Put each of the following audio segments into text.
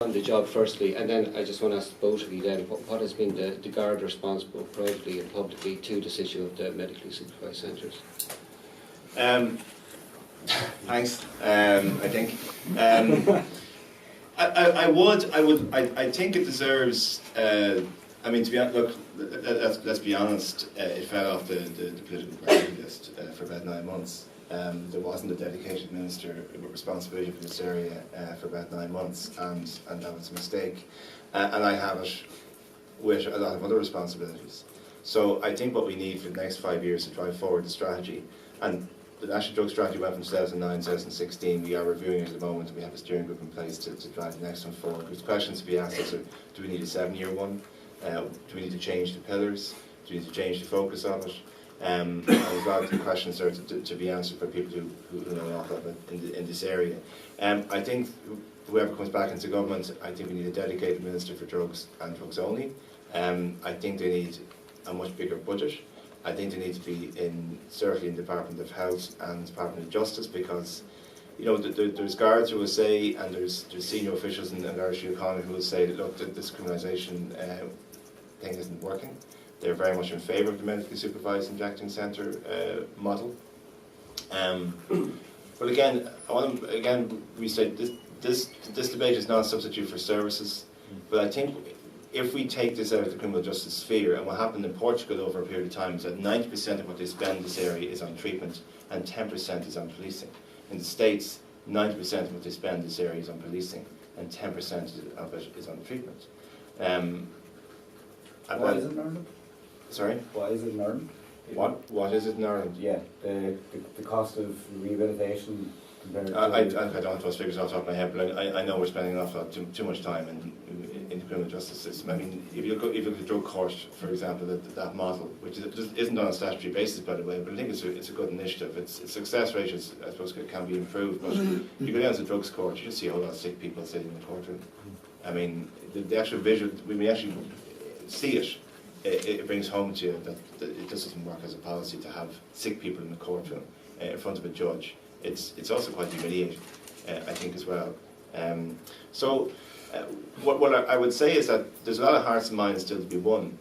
on the job firstly, and then I just want to ask both of you then, what has been the guard response both privately and publicly to this issue of the medically supervised centres? Thanks. I think I think it deserves. I mean, to be honest, look, let's be honest. It fell off the political priority list for about 9 months. There wasn't a dedicated minister with responsibility for this area for about 9 months, and that was a mistake. And I have it with a lot of other responsibilities. So I think what we need for the next 5 years to drive forward the strategy, and the National Drug Strategy went from 2009 to 2016. We are reviewing it at the moment, and we have a steering group in place to drive the next one forward. There's questions to be asked as to, do we need a 7-year one? Do we need to change the pillars? Do we need to change the focus of it? And there's a lot of questions there to be answered by people who know an awful lot in this area. I think whoever comes back into government, I think we need a dedicated minister for drugs and drugs only. I think they need a much bigger budget. I think they need to be certainly in the Department of Health and Department of Justice, because there's guards who will say, and there's senior officials in Irish economy who will say that, look, this criminalisation thing isn't working. They're very much in favour of the medically supervised injecting centre model. But again, we say this debate is not a substitute for services. But I think if we take this out of the criminal justice sphere, and what happened in Portugal over a period of time is that 90% of what they spend in this area is on treatment and 10% is on policing. In the States, 90% of what they spend in this area is on policing and 10% of it is on treatment. Why is it in Ireland? Sorry? Why is it in Ireland? What is it in Ireland? Yeah, the cost of rehabilitation compared to... I don't have those figures off the top of my head, but I know we're spending an awful lot, too much time in the criminal justice system. I mean, if you look at the drug court, for example, that model, which isn't on a statutory basis, by the way, but I think it's a good initiative. Its success rate, I suppose, can be improved, but you go down to the drugs court, you just see a whole lot of sick people sitting in the courtroom. I mean, the actual visual, when we actually see it, it brings home to you that it just doesn't work as a policy to have sick people in the courtroom in front of a judge. It's also quite humiliating, I think, as well. What I would say is that there's a lot of hearts and minds still to be won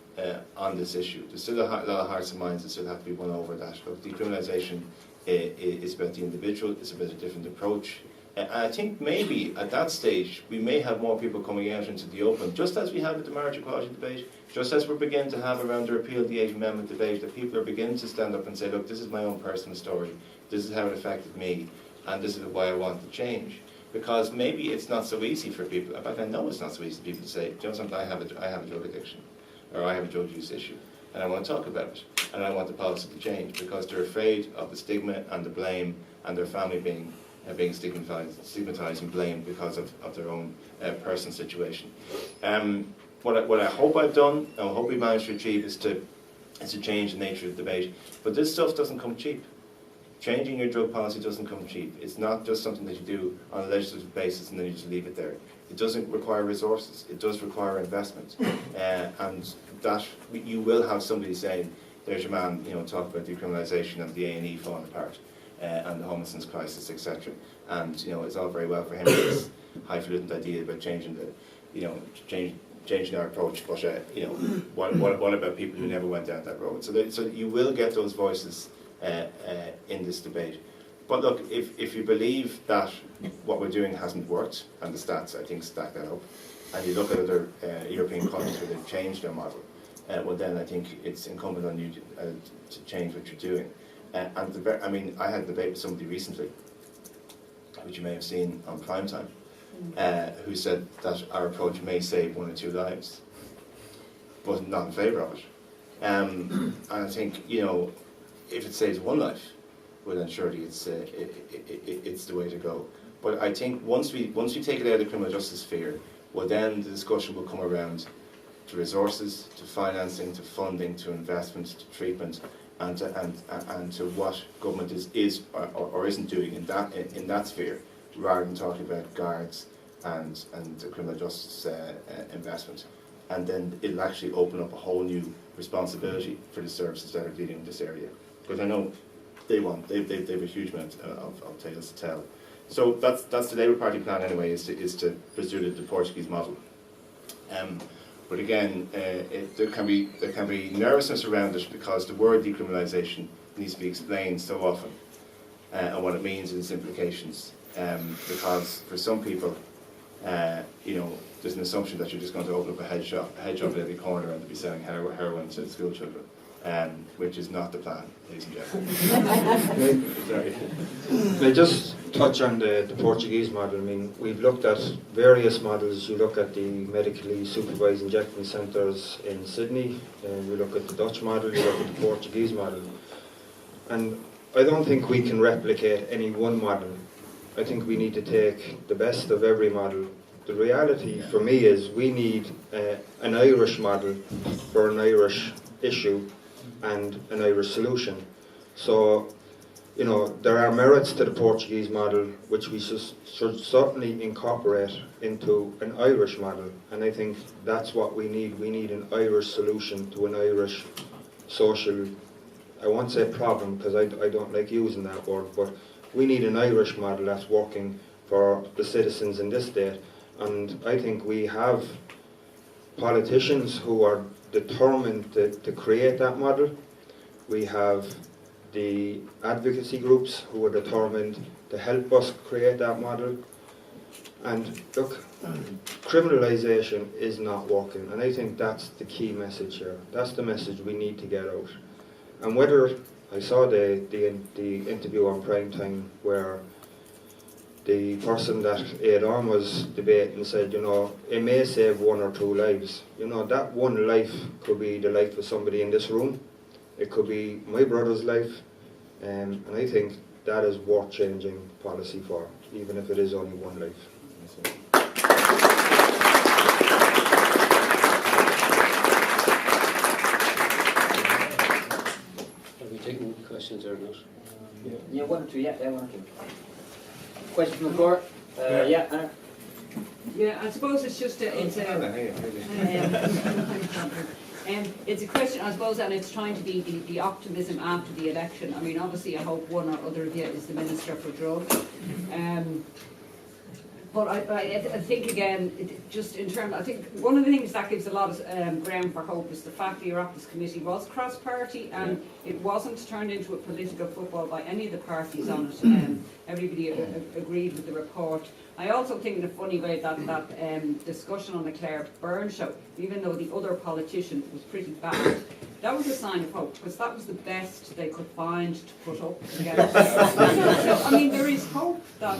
on this issue. There's still a lot of hearts and minds that still have to be won over that. Look, decriminalisation is about the individual, it's about a different approach. And I think maybe at that stage we may have more people coming out into the open, just as we have with the marriage equality debate, just as we're beginning to have around the repeal of the 8th Amendment debate, that people are beginning to stand up and say, look, this is my own personal story, this is how it affected me, and this is why I want to change. Because maybe it's not so easy for people, in fact I know it's not so easy for people to say, do you know something, I have a drug addiction, or I have a drug use issue, and I want to talk about it, and I want the policy to change, because they're afraid of the stigma and the blame, and their family being stigmatised and blamed because of their own personal situation. What I hope I've done, and I hope we managed to achieve, is to change the nature of the debate. But this stuff doesn't come cheap. Changing your drug policy doesn't come cheap. It's not just something that you do on a legislative basis and then you just leave it there. It doesn't require resources. It does require investment. And that you will have somebody saying, there's your man, talk about decriminalisation and the A&E falling apart. And the homelessness crisis, etc. And it's all very well for him this highfalutin idea about changing changing our approach. But what about people who never went down that road? So you will get those voices in this debate. But look, if you believe that what we're doing hasn't worked, and the stats I think stack that up, and you look at other European countries where they've changed their model, well then I think it's incumbent on you to change what you're doing. I had a debate with somebody recently, which you may have seen on Primetime, who said that our approach may save 1 or 2 lives, but not in favour of it. And I think, if it saves 1 life, well then surely it's the way to go. But I think once we take it out of the criminal justice sphere, well then the discussion will come around to resources, to financing, to funding, to investment, to treatment, and to what government is or isn't doing in that sphere, rather than talking about guards and the criminal justice investment. And then it'll actually open up a whole new responsibility for the services that are dealing with this area. Because I know they have a huge amount of tales to tell So that's the Labour Party plan anyway, is to pursue the Portuguese model. But again, there can be nervousness around it because the word decriminalisation needs to be explained so often, and what it means and its implications. Because for some people, there's an assumption that you're just going to open up a head shop at every corner and to be selling heroin to school children, which is not the plan, ladies and gentlemen. Sorry. Can I just touch on the Portuguese model? I mean, we've looked at various models. You look at the medically supervised injection centres in Sydney, and you look at the Dutch model, you look at the Portuguese model. And I don't think we can replicate any one model. I think we need to take the best of every model. The reality for me is we need an Irish model for an Irish issue and an Irish solution. So, there are merits to the Portuguese model which we should certainly incorporate into an Irish model, and I think that's what we need. We need an Irish solution to an Irish social, I won't say problem because I don't like using that word, but we need an Irish model that's working for the citizens in this state. And I think we have politicians who are determined to create that model. We have the advocacy groups who are determined to help us create that model. And look, criminalisation is not working, and I think that's the key message here. That's the message we need to get out. And whether, I saw the interview on Prime Time where the person that Aodhan was debating said, it may save 1 or 2 lives. That one life could be the life of somebody in this room. It could be my brother's life. And I think that is worth changing policy for, even if it is only one life. Are we taking questions or not? Yeah, 1 or 2, yeah, 1 or 2. Question from the floor? Yeah. Yeah, I suppose it's just it's a question, I suppose, and it's trying to be the optimism after the election. I mean, obviously, I hope one or other of you is the Minister for Drugs. But I think, again, just in terms, I think one of the things that gives a lot of ground for hope is the fact the Oireachtas Committee was cross-party and it wasn't turned into a political football by any of the parties on it. Everybody agreed with the report. I also think in a funny way that discussion on the Claire Byrne show, even though the other politician was pretty bad, that was a sign of hope, because that was the best they could find to put up together. So, I mean, there is hope that,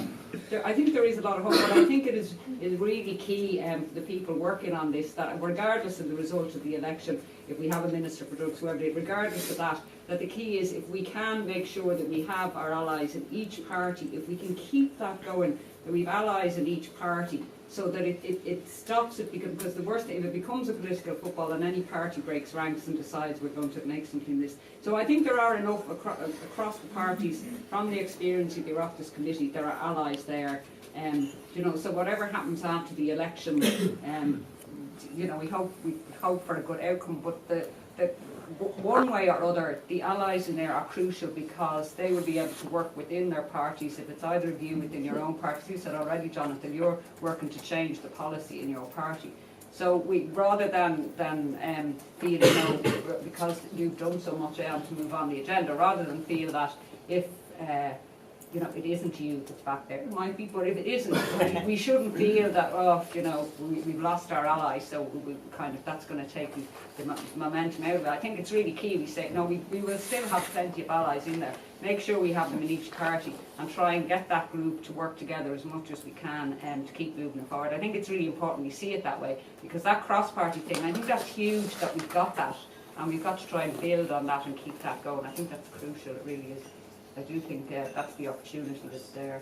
I think there is a lot of hope, but I think it is really key for the people working on this, that regardless of the result of the election, if we have a Minister for Drugs, whoever, regardless of that the key is if we can make sure that we have our allies in each party, if we can keep that going, that we have allies in each party, so that it stops it, because the worst thing, if it becomes a political football and any party breaks ranks and decides we're going to make something of this. So I think there are enough across the parties, from the experience of the Oireachtas Committee, there are allies there. So whatever happens after the election, we hope for a good outcome, but one way or other, the allies in there are crucial, because they will be able to work within their parties. If it's either of you within your own party, you said already, Jonathan, you're working to change the policy in your party. So we, rather than feel, because you've done so much to move on the agenda, rather than feel that if it isn't you that's back there. It might be, but if it isn't, we shouldn't feel that, we've lost our allies, so we that's going to take the momentum out of it. I think it's really key. We say, no, we will still have plenty of allies in there. Make sure we have them in each party and try and get that group to work together as much as we can to keep moving it forward. I think it's really important we see it that way, because that cross-party thing, I think that's huge that we've got that, and we've got to try and build on that and keep that going. I think that's crucial, it really is. I do think that's the opportunity that's there.